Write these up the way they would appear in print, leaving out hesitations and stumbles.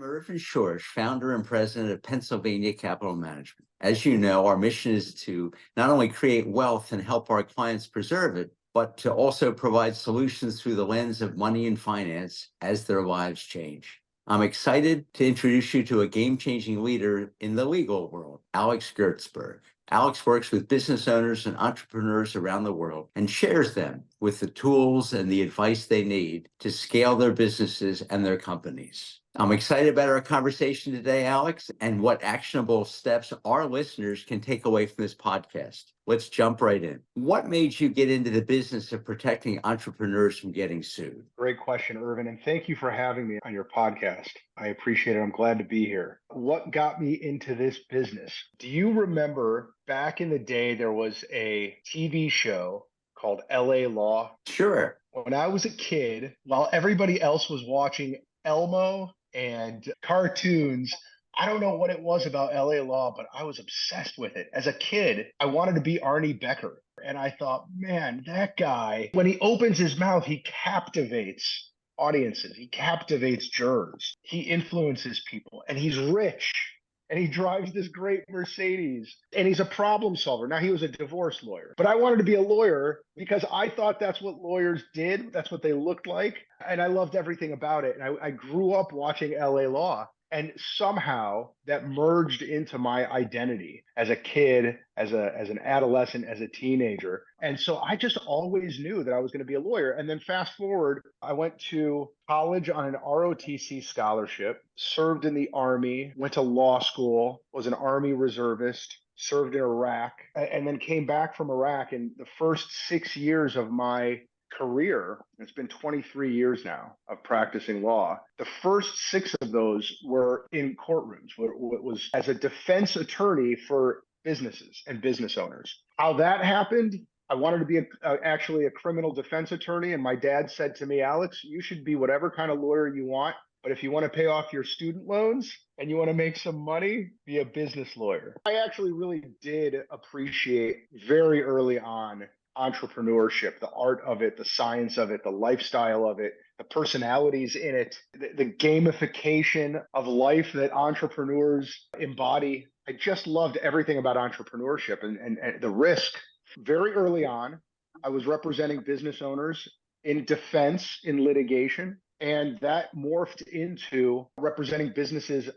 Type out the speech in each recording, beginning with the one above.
I'm Irvin, founder and president of Pennsylvania Capital Management. As you know, our mission is to not only create wealth and help our clients preserve it, but to also provide solutions through the lens of money and finance as their lives change. I'm excited to introduce you to a game-changing leader in the legal world, Alex Gertsburg. Alex works with business owners and entrepreneurs around the world and shares them with the tools and the advice they need to scale their businesses and their companies. I'm excited about our conversation today, Alex, and what actionable steps our listeners can take away from this podcast. Let's jump right in. What made you get into the business of protecting entrepreneurs from getting sued? Great question, Irvin, and thank you for having me on your podcast. I appreciate it. I'm glad to be here. What got me into this business? Do you remember back in the day, there was a TV show called LA Law? Sure. When I was a kid, while everybody else was watching Elmo and cartoons, I don't know what it was about LA Law, but I was obsessed with it. As a kid, I wanted to be Arnie Becker. And I thought, man, that guy, when he opens his mouth, he captivates audiences. He captivates jurors. He influences people, and he's rich. And he drives this great Mercedes, and he's a problem solver. Now, he was a divorce lawyer, but I wanted to be a lawyer because I thought that's what lawyers did. That's what they looked like. And I loved everything about it. And I grew up watching LA Law. And somehow that merged into my identity as a kid, as an adolescent, as a teenager. And so I just always knew that I was going to be a lawyer. And then fast forward, I went to college on an ROTC scholarship, served in the Army, went to law school, was an Army reservist, served in Iraq, and then came back from Iraq. And the first 6 years of my career, it's been 23 years now of practicing law. The first 6 of those were in courtrooms. It was as a defense attorney for businesses and business owners. How that happened, I wanted to be actually a criminal defense attorney. And my dad said to me, Alex, you should be whatever kind of lawyer you want. But if you want to pay off your student loans and you want to make some money, be a business lawyer. I actually really did appreciate very early on entrepreneurship, the art of it, the science of it, the lifestyle of it, the personalities in it, the gamification of life that entrepreneurs embody. I just loved everything about entrepreneurship and the risk. Very early on, I was representing business owners in defense, in litigation, and that morphed into representing businesses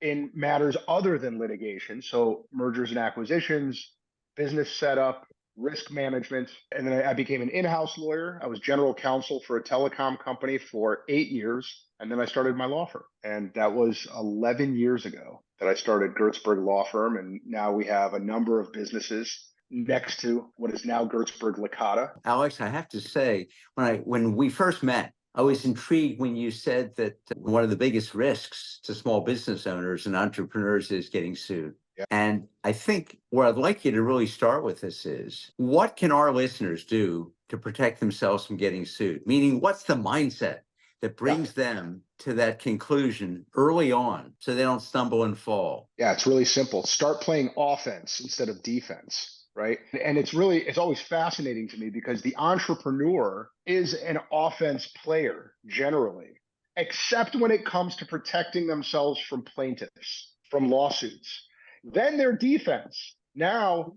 in matters other than litigation. So mergers and acquisitions, business setup, risk management. And then I became an in-house lawyer. I was general counsel for a telecom company for 8 years. And then I started my law firm. And that was 11 years ago that I started Gertsburg Law Firm. And now we have a number of businesses next to what is now Gertsburg Licata. Alex, I have to say, when we first met, I was intrigued when you said that one of the biggest risks to small business owners and entrepreneurs is getting sued. And I think where I'd like you to really start with this is, what can our listeners do to protect themselves from getting sued? Meaning, what's the mindset that brings them to that conclusion early on so they don't stumble and fall? Yeah, it's really simple. Start playing offense instead of defense, right? And it's always fascinating to me because the entrepreneur is an offense player generally, except when it comes to protecting themselves from plaintiffs, from lawsuits. Then they're defense. Now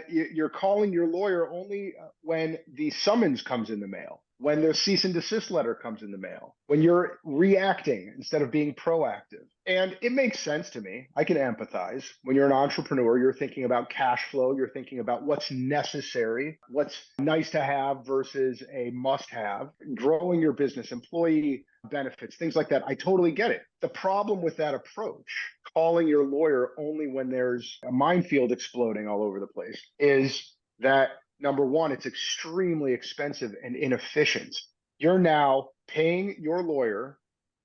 you're calling your lawyer only when the summons comes in the mail, when the cease and desist letter comes in the mail, when you're reacting instead of being proactive. And it makes sense to me. I can empathize. When you're an entrepreneur, you're thinking about cash flow. You're thinking about what's necessary, what's nice to have versus a must have, growing your business, employee benefits, things like that. I totally get it. The problem with that approach, calling your lawyer only when there's a minefield exploding all over the place, is that number one, it's extremely expensive and inefficient. You're now paying your lawyer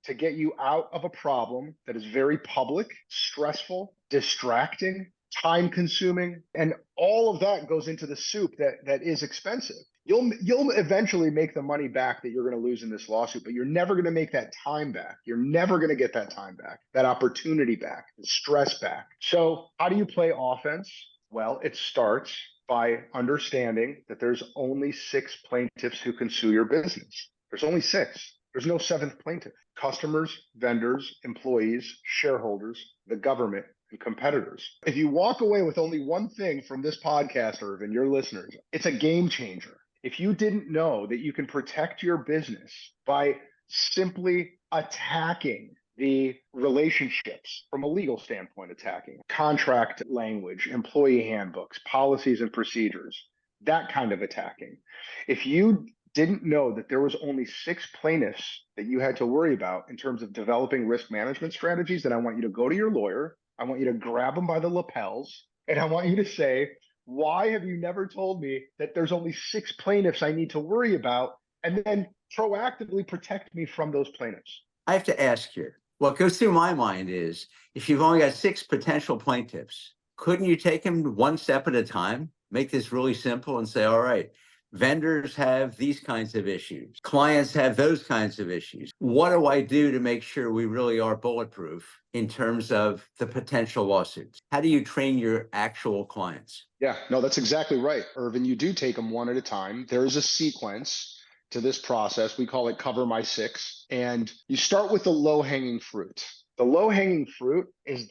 to get you out of a problem that is very public, stressful, distracting, time consuming, and all of that goes into the soup that is expensive. You'll eventually make the money back that you're going to lose in this lawsuit, but you're never going to make that time back. You're never going to get that time back, that opportunity back, the stress back. So how do you play offense? Well, it starts by understanding that there's only 6 plaintiffs who can sue your business. There's only 6. There's no 7th plaintiff. customers, vendors, employees, shareholders, the government, and competitors. If you walk away with only one thing from this podcast, Irvin, your listeners, it's a game changer. If you didn't know that you can protect your business by simply attacking the relationships from a legal standpoint, attacking contract language, employee handbooks, policies and procedures, that kind of attacking. If you didn't know that there was only 6 plaintiffs that you had to worry about in terms of developing risk management strategies, then I want you to go to your lawyer. I want you to grab them by the lapels, and I want you to say, why have you never told me that there's only 6 plaintiffs I need to worry about? And then proactively protect me from those plaintiffs. I have to ask here, what goes through my mind is, if you've only got 6 potential plaintiffs, couldn't you take them one step at a time, make this really simple and say, all right, vendors have these kinds of issues, clients have those kinds of issues. What do I do to make sure we really are bulletproof in terms of the potential lawsuits? How do you train your actual clients? Yeah, no, that's exactly right, Irvin. You do take them one at a time. There is a sequence to this process. We call it cover my 6. And you start with the low-hanging fruit. The low-hanging fruit is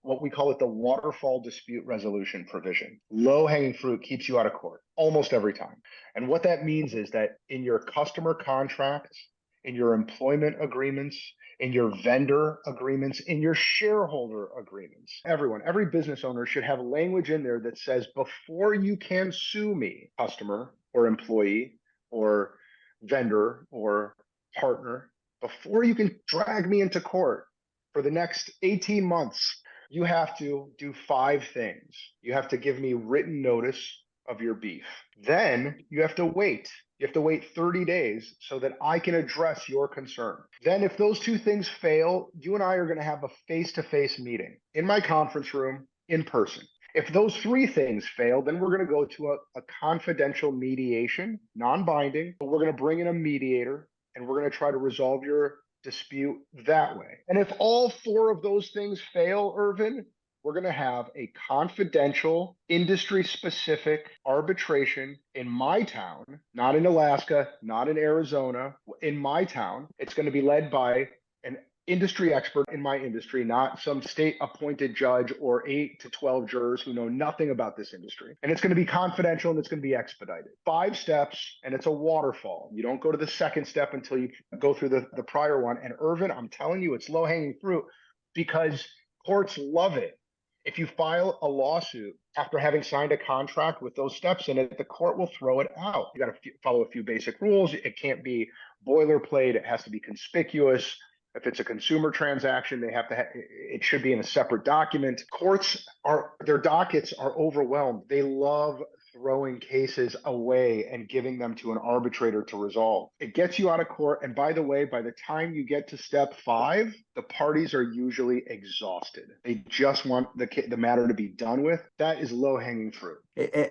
what we call it the waterfall dispute resolution provision. Low-hanging fruit keeps you out of court almost every time. And what that means is that in your customer contracts, in your employment agreements, in your vendor agreements, in your shareholder agreements, every business owner should have language in there that says, before you can sue me, customer or employee or vendor or partner, before you can drag me into court for the next 18 months, you have to do 5 things. You have to give me written notice of your beef. Then you have to wait. You have to wait 30 days so that I can address your concern. Then if those 2 things fail, you and I are going to have a face-to-face meeting in my conference room in person. If those 3 things fail, then we're going to go to a confidential mediation, non-binding, but we're going to bring in a mediator and we're going to try to resolve your dispute that way. And if all 4 of those things fail, Irvin, we're going to have a confidential, industry-specific arbitration in my town, not in Alaska, not in Arizona, in my town. It's going to be led by an industry expert in my industry, not some state-appointed judge or 8 to 12 jurors who know nothing about this industry. And it's going to be confidential and it's going to be expedited. 5 steps, and it's a waterfall. You don't go to the second step until you go through the prior one. And Irvin, I'm telling you, it's low-hanging fruit because courts love it. If you file a lawsuit after having signed a contract with those steps in it, the court will throw it out. You got to follow a few basic rules. It can't be boilerplate. It has to be conspicuous. If it's a consumer transaction, it should be in a separate document. Their dockets are overwhelmed. They love throwing cases away and giving them to an arbitrator to resolve. It gets you out of court. And by the way, by the time you get to step 5, the parties are usually exhausted. They just want the matter to be done with. That is low-hanging fruit.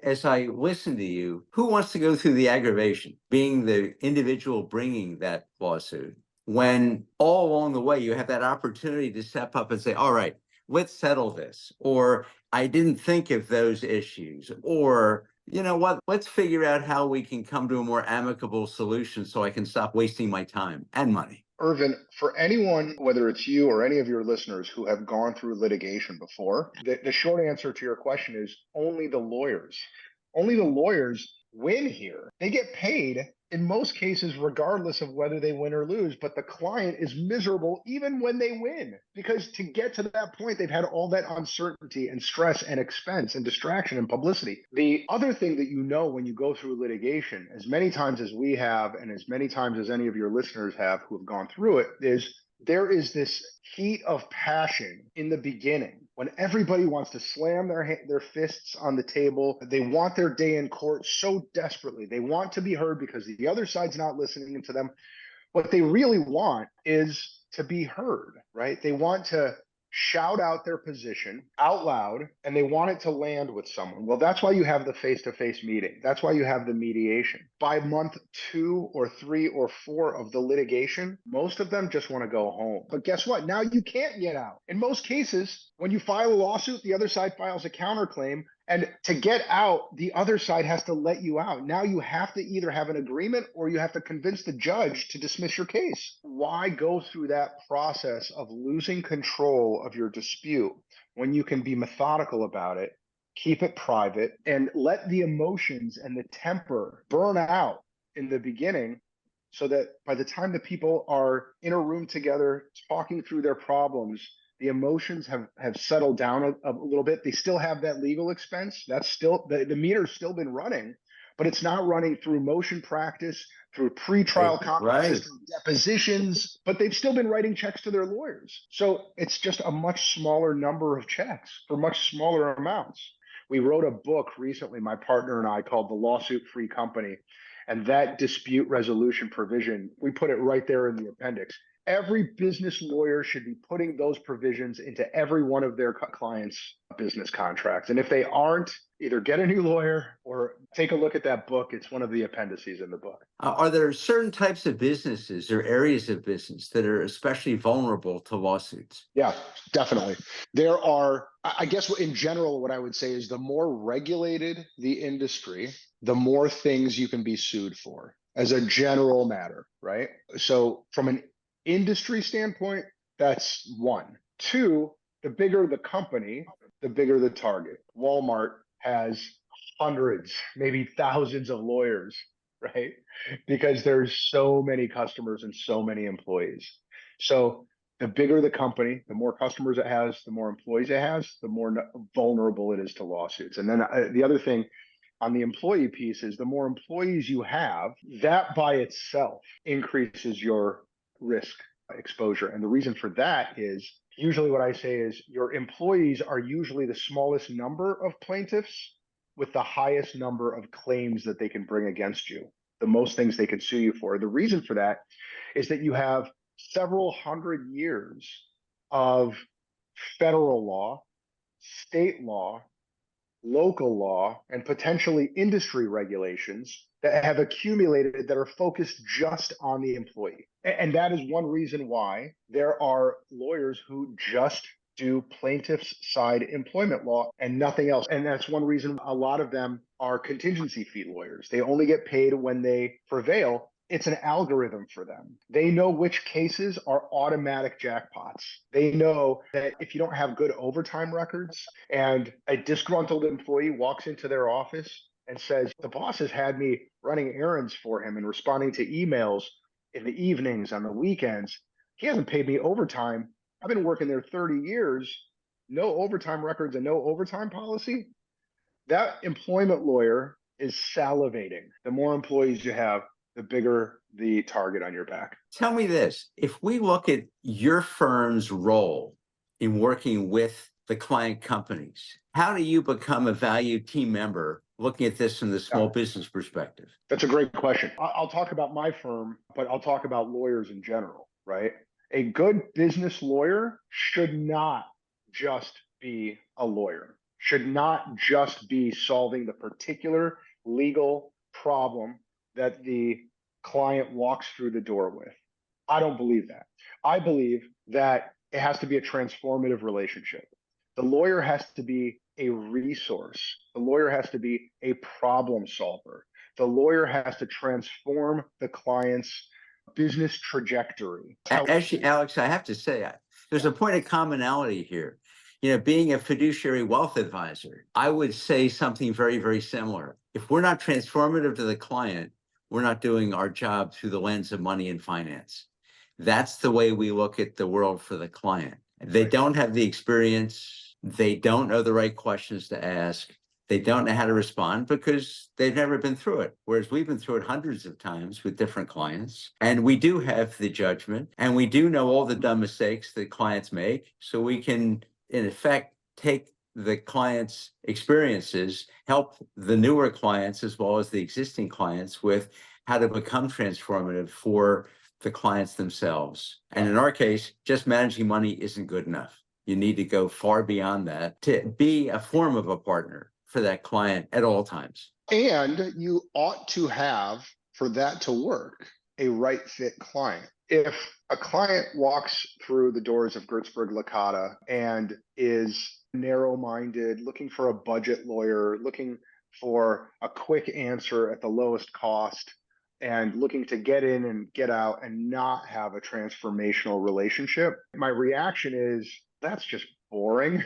As I listen to you, who wants to go through the aggravation, being the individual bringing that lawsuit, when all along the way you have that opportunity to step up and say, all right, let's settle this, or I didn't think of those issues, or you know what, let's figure out how we can come to a more amicable solution so I can stop wasting my time and money. Irvin, for anyone, whether it's you or any of your listeners who have gone through litigation before, the short answer to your question is only the lawyers. Only the lawyers win here. They get paid in most cases, regardless of whether they win or lose, but the client is miserable even when they win, because to get to that point, they've had all that uncertainty and stress and expense and distraction and publicity. The other thing that you know when you go through litigation, as many times as we have, and as many times as any of your listeners have who have gone through it, is there is this heat of passion in the beginning when everybody wants to slam their fists on the table. They want their day in court so desperately. They want to be heard because the other side's not listening to them. What they really want is to be heard, right? They want to shout out their position out loud, and they want it to land with someone. Well, that's why you have the face-to-face meeting. That's why you have the mediation. By month 2 or 3 or 4 of the litigation, most of them just want to go home. But guess what? Now you can't get out. In most cases, when you file a lawsuit, the other side files a counterclaim. And to get out, the other side has to let you out. Now you have to either have an agreement or you have to convince the judge to dismiss your case. Why go through that process of losing control of your dispute when you can be methodical about it, keep it private, and let the emotions and the temper burn out in the beginning, so that by the time the people are in a room together talking through their problems, the emotions have settled down a little bit. They still have that legal expense. That's still the meter's still been running, but it's not running through motion practice, through pretrial conferences, Right. through depositions, but they've still been writing checks to their lawyers. So it's just a much smaller number of checks for much smaller amounts. We wrote a book recently, my partner and I, called The Lawsuit Free Company. And that dispute resolution provision, we put it right there in the appendix. Every business lawyer should be putting those provisions into every one of their clients' business contracts. And if they aren't, either get a new lawyer or take a look at that book. It's one of the appendices in the book. Are there certain types of businesses or areas of business that are especially vulnerable to lawsuits? Yeah, definitely. There are, I guess in general, what I would say is the more regulated the industry, the more things you can be sued for as a general matter, right? So from an industry standpoint, that's one. Two, the bigger the company, the bigger the target. Walmart has hundreds, maybe thousands of lawyers, right? Because there's so many customers and so many employees. So the bigger the company, the more customers it has, the more employees it has, the more vulnerable it is to lawsuits. And then the other thing on the employee piece is the more employees you have, that by itself increases your risk exposure. And the reason for that is usually what I say is your employees are usually the smallest number of plaintiffs with the highest number of claims that they can bring against you, the most things they can sue you for. The reason for that is that you have several hundred years of federal law, state law, local law, and potentially industry regulations that have accumulated that are focused just on the employee. And that is one reason why there are lawyers who just do plaintiff's side employment law and nothing else. And that's one reason a lot of them are contingency fee lawyers. They only get paid when they prevail. It's an algorithm for them. They know which cases are automatic jackpots. They know that if you don't have good overtime records and a disgruntled employee walks into their office and says, the boss has had me running errands for him and responding to emails in the evenings, on the weekends. He hasn't paid me overtime. I've been working there 30 years, no overtime records and no overtime policy. That employment lawyer is salivating. The more employees you have, the bigger the target on your back. Tell me this, if we look at your firm's role in working with the client companies, how do you become a valued team member looking at this from the small business perspective? That's a great question. I'll talk about my firm, but I'll talk about lawyers in general, right? A good business lawyer should not just be a lawyer, should not just be solving the particular legal problem that the client walks through the door with. I don't believe that. I believe that it has to be a transformative relationship. The lawyer has to be a resource. The lawyer has to be a problem solver. The lawyer has to transform the client's business trajectory. Actually, Alex, I have to say, there's a point of commonality here. You know, being a fiduciary wealth advisor, I would say something very, very similar. If we're not transformative to the client, we're not doing our job through the lens of money and finance. That's the way we look at the world for the client. They don't have the experience. They don't know the right questions to ask. They don't know how to respond because they've never been through it. Whereas we've been through it hundreds of times with different clients. And we do have the judgment and we do know all the dumb mistakes that clients make. So we can, in effect, take the client's experiences, help the newer clients as well as the existing clients with how to become transformative for the clients themselves. And in our case, just managing money isn't good enough. You need to go far beyond that to be a form of a partner for that client at all times. And you ought to have, for that to work, a right fit client. If a client walks through the doors of Gertsburg Licata and is narrow-minded, looking for a budget lawyer, looking for a quick answer at the lowest cost, and looking to get in and get out and not have a transformational relationship, my reaction is that's just boring,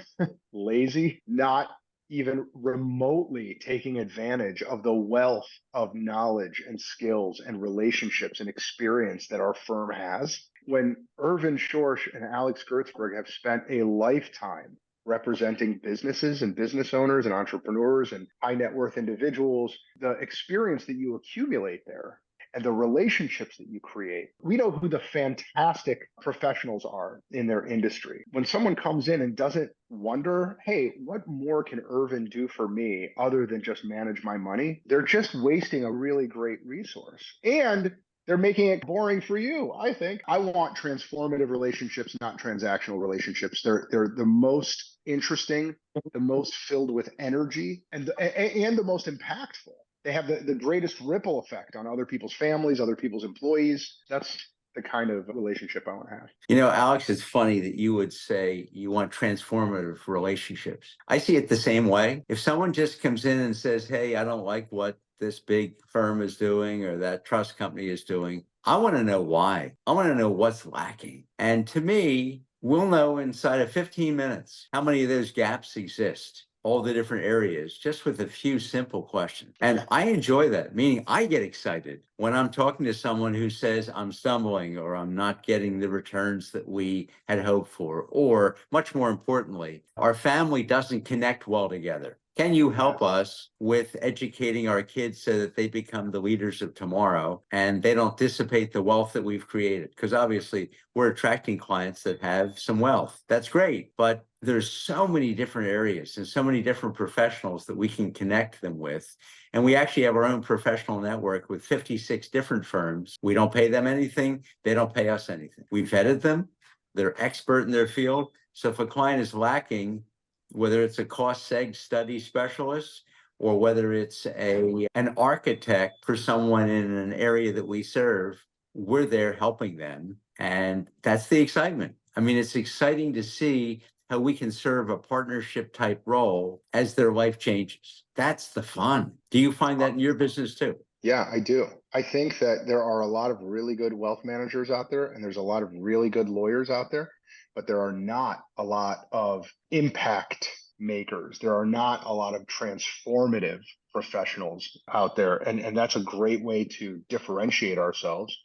lazy, not even remotely taking advantage of the wealth of knowledge and skills and relationships and experience that our firm has. When Irvin Schorsch and Alex Gertsburg have spent a lifetime representing businesses and business owners and entrepreneurs and high net worth individuals, the experience that you accumulate there and the relationships that you create. We know who the fantastic professionals are in their industry. When someone comes in and doesn't wonder, hey, what more can Irvin do for me other than just manage my money? They're just wasting a really great resource. And they're making it boring for you, I think. I want transformative relationships, not transactional relationships. They're the most interesting, the most filled with energy, and the most impactful. They have the greatest ripple effect on other people's families, other people's employees. That's the kind of relationship I want to have. You know, Alex, it's funny that you would say you want transformative relationships. I see it the same way. If someone just comes in and says, hey, I don't like what this big firm is doing or that trust company is doing, I want to know why. I want to know what's lacking. And to me, we'll know inside of 15 minutes how many of those gaps exist, all the different areas, just with a few simple questions. And I enjoy that, meaning I get excited when I'm talking to someone who says I'm stumbling or I'm not getting the returns that we had hoped for, or much more importantly, our family doesn't connect well together. Can you help us with educating our kids so that they become the leaders of tomorrow and they don't dissipate the wealth that we've created? Because obviously we're attracting clients that have some wealth. That's great. But there's so many different areas and so many different professionals that we can connect them with. And we actually have our own professional network with 56 different firms. We don't pay them anything. They don't pay us anything. We vetted them. They're expert in their field. So if a client is lacking, whether it's a cost seg study specialist or whether it's an architect for someone in an area that we serve, we're there helping them. And that's the excitement. I mean, it's exciting to see how we can serve a partnership type role as their life changes. That's the fun. Do you find that in your business too? Yeah, I do. I think that there are a lot of really good wealth managers out there, and there's a lot of really good lawyers out there, but there are not a lot of impact makers. There are not a lot of transformative professionals out there. And that's a great way to differentiate ourselves.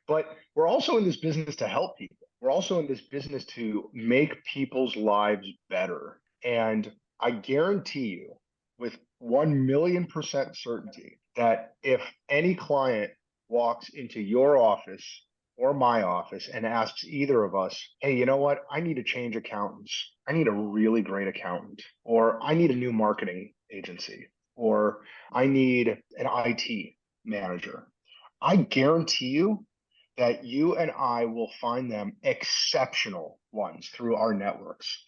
But we're also in this business to help people. We're also in this business to make people's lives better. And I guarantee you with 1,000,000% certainty that if any client walks into your office or my office and asks either of us, hey, you know what? I need to change accountants. I need a really great accountant, or I need a new marketing agency, or I need an IT manager. I guarantee you that you and I will find them exceptional ones through our networks,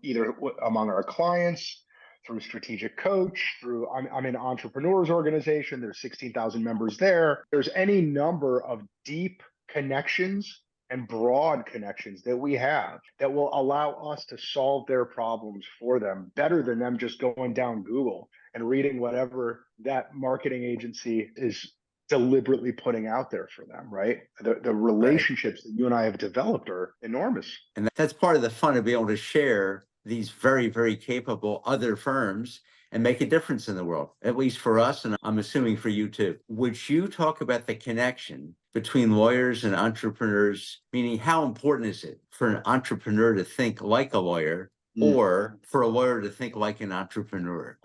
either among our clients, through Strategic Coach, through I'm in Entrepreneurs Organization. There's 16,000 members there. There's any number of deep connections and broad connections that we have that will allow us to solve their problems for them better than them just going down Google and reading whatever that marketing agency is deliberately putting out there for them, right? The relationships that you and I have developed are enormous. And that's part of the fun of being able to share these very, very capable other firms and make a difference in the world, at least for us, and I'm assuming for you too. Would you talk about the connection between lawyers and entrepreneurs, meaning how important is it for an entrepreneur to think like a lawyer or for a lawyer to think like an entrepreneur?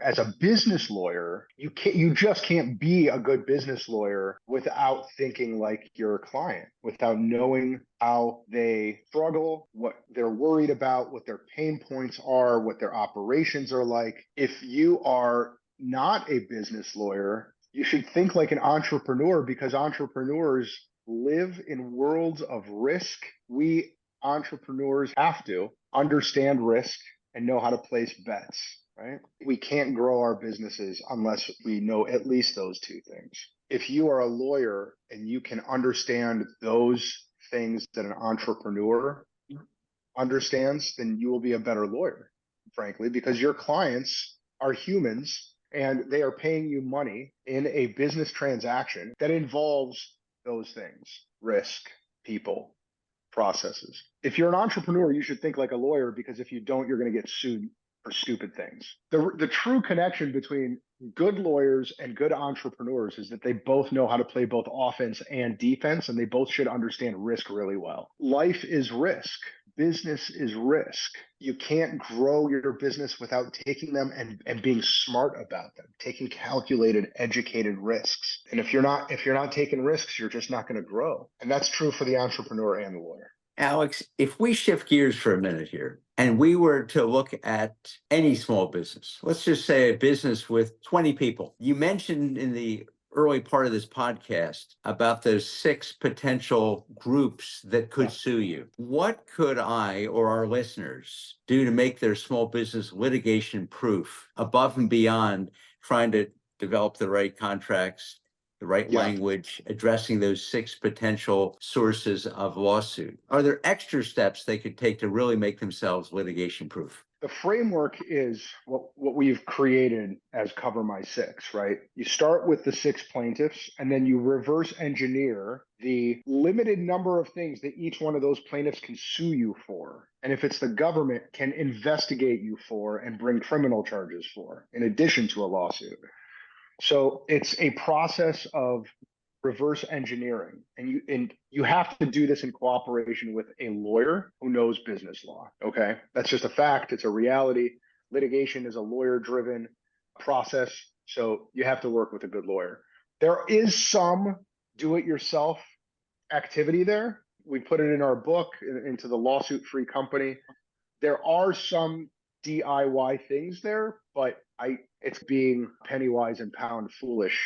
As a business lawyer, you just can't be a good business lawyer without thinking like your client, without knowing how they struggle, what they're worried about, what their pain points are, what their operations are like. If you are not a business lawyer, you should think like an entrepreneur, because entrepreneurs live in worlds of risk. We entrepreneurs have to understand risk and know how to place bets, right? We can't grow our businesses unless we know at least those two things. if you are a lawyer and you can understand those things that an entrepreneur understands, then you will be a better lawyer, frankly, because your clients are humans and they are paying you money in a business transaction that involves those things: risk, people, processes. If you're an entrepreneur, you should think like a lawyer, because if you don't, you're going to get sued for stupid things. The true connection between good lawyers and good entrepreneurs is that they both know how to play both offense and defense, and they both should understand risk really well. Life is risk. Business is risk. You can't grow your business without taking them and being smart about them, taking calculated, educated risks. And if you're not taking risks, you're just not going to grow. And that's true for the entrepreneur and the lawyer. Alex, if we shift gears for a minute here and we were to look at any small business, let's just say a business with 20 people. You mentioned in the early part of this podcast about those 6 potential groups that could sue you. What could I or our listeners do to make their small business litigation proof above and beyond trying to develop the right contracts, the right language, addressing those 6 potential sources of lawsuit? Are there extra steps they could take to really make themselves litigation proof? The framework is what we've created as Cover My 6, right? You start with the 6 plaintiffs, and then you reverse engineer the limited number of things that each one of those plaintiffs can sue you for. And if it's the government, can investigate you for and bring criminal charges for, in addition to a lawsuit. So it's a process of reverse engineering, and you have to do this in cooperation with a lawyer who knows business law. Okay, that's just a fact. It's a reality. Litigation is a lawyer-driven process, so you have to work with a good lawyer. There is some do-it-yourself activity there. We put it in our book, into the Lawsuit-Free Company. There are some DIY things there, but it's being penny wise and pound foolish.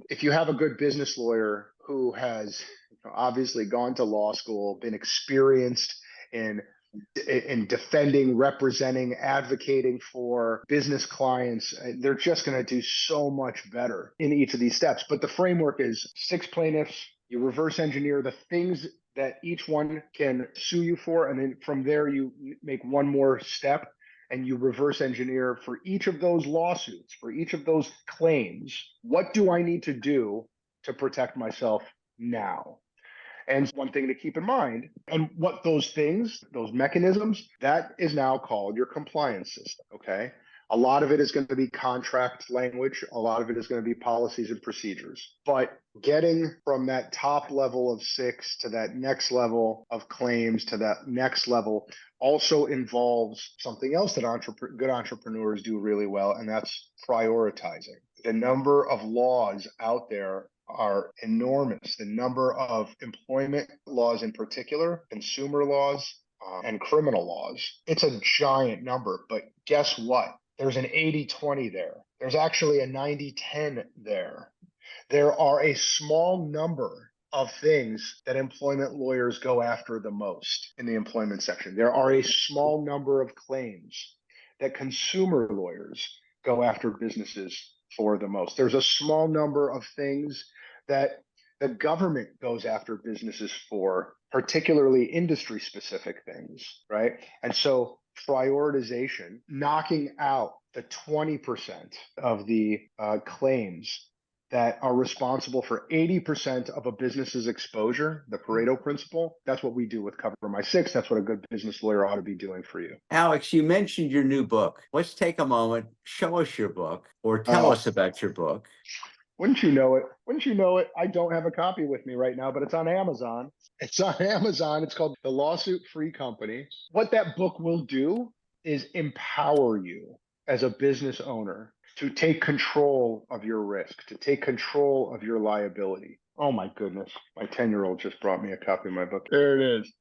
If you have a good business lawyer who has obviously gone to law school, been experienced in defending, representing, advocating for business clients, they're just going to do so much better in each of these steps. But the framework is 6 plaintiffs. You reverse engineer the things that each one can sue you for, and then from there you make one more step, and you reverse engineer for each of those lawsuits, for each of those claims. What do I need to do to protect myself now? And one thing to keep in mind, and what those things, those mechanisms, that is now called your compliance system, okay? A lot of it is going to be contract language. A lot of it is going to be policies and procedures. But getting from that top level of 6 to that next level of claims to that next level also involves something else that good entrepreneurs do really well, and that's prioritizing. The number of laws out there are enormous. The number of employment laws in particular, consumer laws, and criminal laws, it's a giant number. But guess what? There's an 80-20 there. There's actually a 90-10 there. There are a small number of things that employment lawyers go after the most in the employment section. There are a small number of claims that consumer lawyers go after businesses for the most. There's a small number of things that the government goes after businesses for, particularly industry-specific things, right? And so prioritization, knocking out the 20% of the claims that are responsible for 80% of a business's exposure, the Pareto principle. That's what we do with Cover My 6. That's what a good business lawyer ought to be doing for you. Alex, you mentioned your new book. Let's take a moment, show us your book, or tell us about your book. Wouldn't you know it? Wouldn't you know it? I don't have a copy with me right now, but it's on Amazon. It's on Amazon. It's called The Lawsuit-Free Company. What that book will do is empower you as a business owner to take control of your risk, to take control of your liability. Oh my goodness. My 10-year-old just brought me a copy of my book. There it is.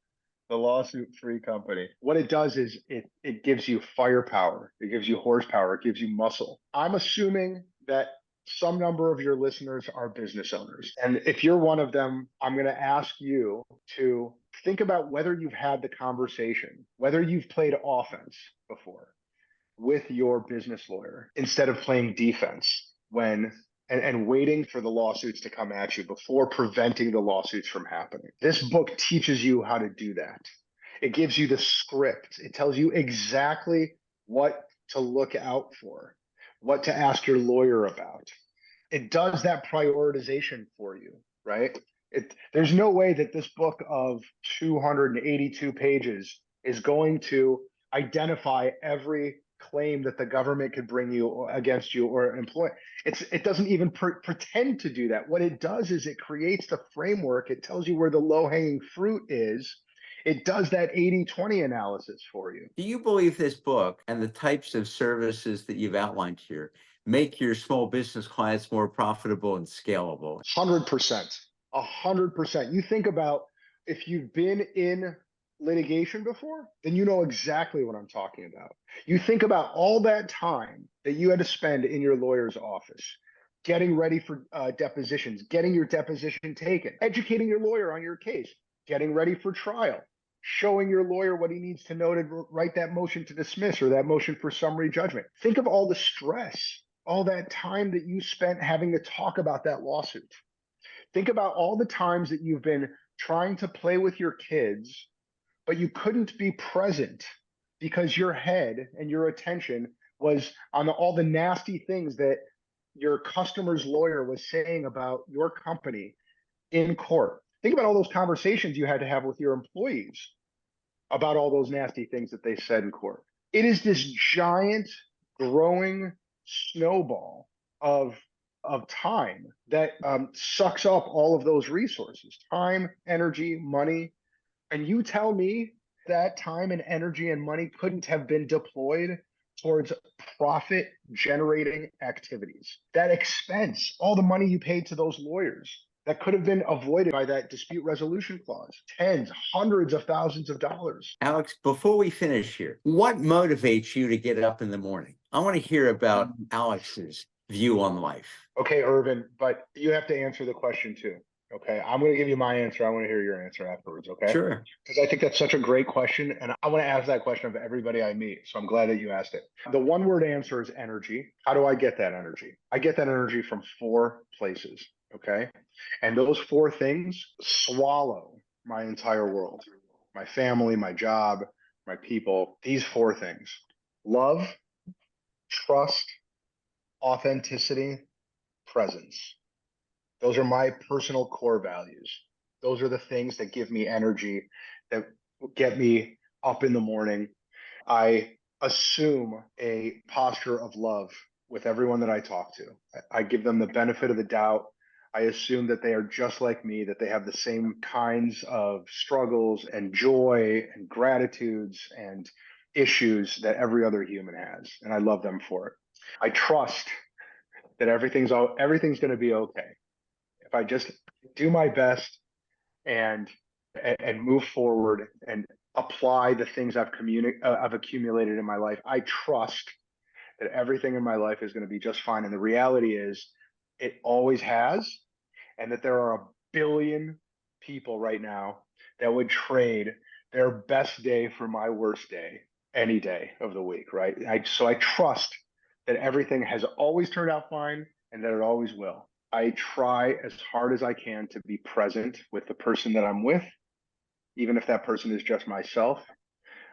The Lawsuit-Free Company. What it does is it gives you firepower. It gives you horsepower. It gives you muscle. I'm assuming that some number of your listeners are business owners. And if you're one of them, I'm going to ask you to think about whether you've had the conversation, whether you've played offense before with your business lawyer instead of playing defense when and waiting for the lawsuits to come at you before preventing the lawsuits from happening. This book teaches you how to do that. It gives you the script. It tells you exactly what to look out for, what to ask your lawyer about. It does that prioritization for you, right? There's no way that this book of 282 pages is going to identify every claim that the government could bring you against you or employ. It doesn't even pretend to do that. What it does is it creates the framework. It tells you where the low-hanging fruit is. It does that 80-20 analysis for you. Do you believe this book and the types of services that you've outlined here make your small business clients more profitable and scalable? 100%. 100%. You think about, if you've been in litigation before, then you know exactly what I'm talking about. You think about all that time that you had to spend in your lawyer's office, getting ready for depositions, getting your deposition taken, educating your lawyer on your case, getting ready for trial, showing your lawyer what he needs to know to write that motion to dismiss or that motion for summary judgment. Think of all the stress, all that time that you spent having to talk about that lawsuit. Think about all the times that you've been trying to play with your kids, but you couldn't be present because your head and your attention was on all the nasty things that your customer's lawyer was saying about your company in court. Think about all those conversations you had to have with your employees about all those nasty things that they said in court. It is this giant growing snowball of time that sucks up all of those resources, time, energy, money. And you tell me that time and energy and money couldn't have been deployed towards profit generating activities. That expense, all the money you paid to those lawyers, that could have been avoided by that dispute resolution clause, tens, hundreds of thousands of dollars. Alex, before we finish here, what motivates you to get up in the morning? I want to hear about Alex's view on life. Okay, Irvin, but you have to answer the question too. Okay, I'm going to give you my answer. I want to hear your answer afterwards. Okay. Sure. Because I think that's such a great question. And I want to ask that question of everybody I meet. So I'm glad that you asked it. The one word answer is energy. How do I get that energy? I get that energy from 4 places. Okay. And those 4 things swallow my entire world, my family, my job, my people. These 4 things: love, trust, authenticity, presence. Those are my personal core values. Those are the things that give me energy, that get me up in the morning. I assume a posture of love with everyone that I talk to. I give them the benefit of the doubt. I assume that they are just like me, that they have the same kinds of struggles and joy and gratitudes and issues that every other human has. And I love them for it. I trust that everything's going to be okay if I just do my best and move forward and apply the things I've accumulated in my life. I trust that everything in my life is going to be just fine. And the reality is, it always has, and that there are a billion people right now that would trade their best day for my worst day any day of the week, right? So I trust that everything has always turned out fine and that it always will. I try as hard as I can to be present with the person that I'm with, even if that person is just myself.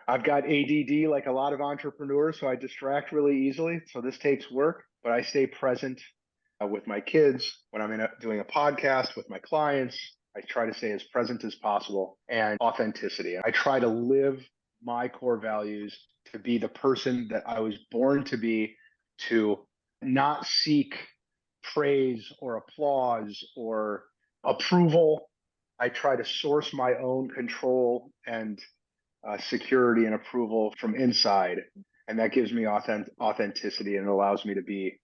I've got ADD like a lot of entrepreneurs, so I distract really easily. So this takes work, but I stay present with my kids when I'm doing a podcast with my clients. I try to stay as present as possible, and authenticity. I try to live my core values, to be the person that I was born to be, to not seek praise or applause or approval. I try to source my own control and security and approval from inside. And that gives me authenticity, and it allows me to be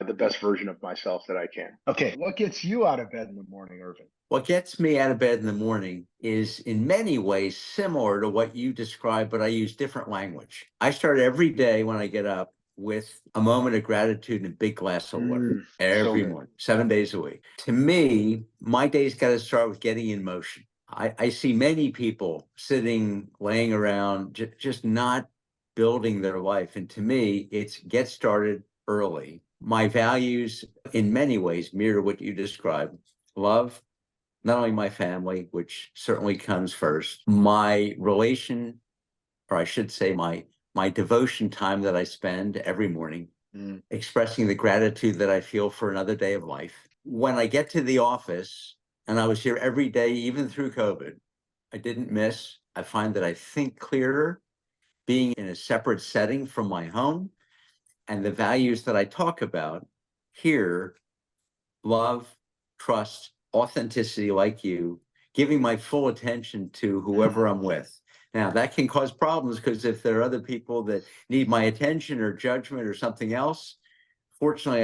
the best version of myself that I can. Okay, what gets you out of bed in the morning, Irvin? What gets me out of bed in the morning is in many ways similar to what you described, but I use different language. I start every day when I get up with a moment of gratitude and a big glass of water every morning, 7 days a week. To me, my day's got to start with getting in motion. I see many people sitting, laying around, just not building their life. And to me, it's get started early, My values in many ways mirror what you described. Love, not only my family, which certainly comes first, my relation, or I should say my devotion time that I spend every morning, expressing the gratitude that I feel for another day of life. When I get to the office, and I was here every day, even through COVID, I didn't miss. I find that I think clearer being in a separate setting from my home, and the values that I talk about here, love, trust, authenticity, like you, giving my full attention to whoever I'm with. Now, that can cause problems because if there are other people that need my attention or judgment or something else, fortunately,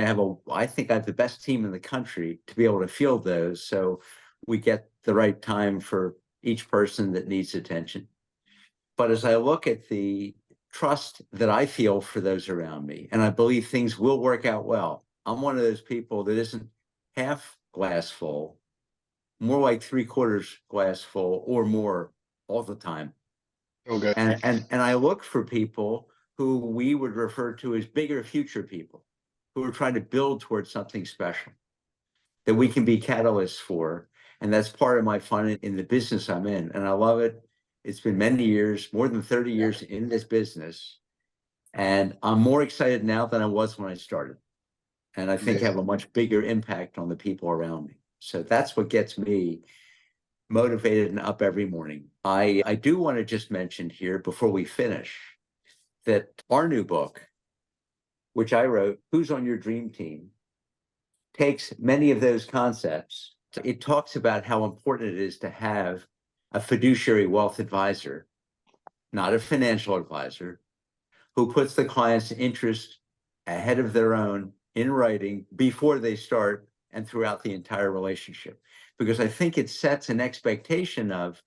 I think I have the best team in the country to be able to field those. So we get the right time for each person that needs attention. But as I look at the trust that I feel for those around me, and I believe things will work out well, I'm one of those people that isn't half glass full, more like 3/4 glass full or more all the time. Okay. And I look for people who we would refer to as bigger future people who are trying to build towards something special that we can be catalysts for. And that's part of my fun in the business I'm in. And I love it. It's been many years, more than 30 years in this business. And I'm more excited now than I was when I started. And I think have a much bigger impact on the people around me. So that's what gets me motivated and up every morning. I do want to just mention here before we finish that our new book, which I wrote, Who's on Your Dream Team, takes many of those concepts. It talks about how important it is to have a fiduciary wealth advisor, not a financial advisor, who puts the client's interest ahead of their own in writing before they start and throughout the entire relationship. Because I think it sets an expectation of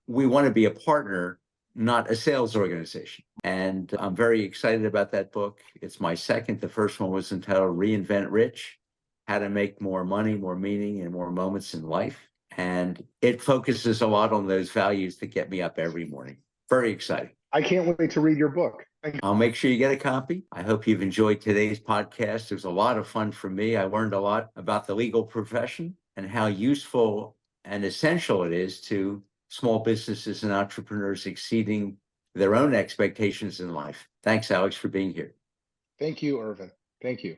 we want to be a partner, not a sales organization. And I'm very excited about that book. It's my second. The first one was entitled Reinvent Rich, How to Make More Money, More Meaning, and More Moments in Life. And it focuses a lot on those values that get me up every morning. Very exciting. I can't wait to read your book. I'll make sure you get a copy. I hope you've enjoyed today's podcast. It was a lot of fun for me. I learned a lot about the legal profession and how useful and essential it is to small businesses and entrepreneurs exceeding their own expectations in life. Thanks, Alex, for being here. Thank you, Irvin. Thank you.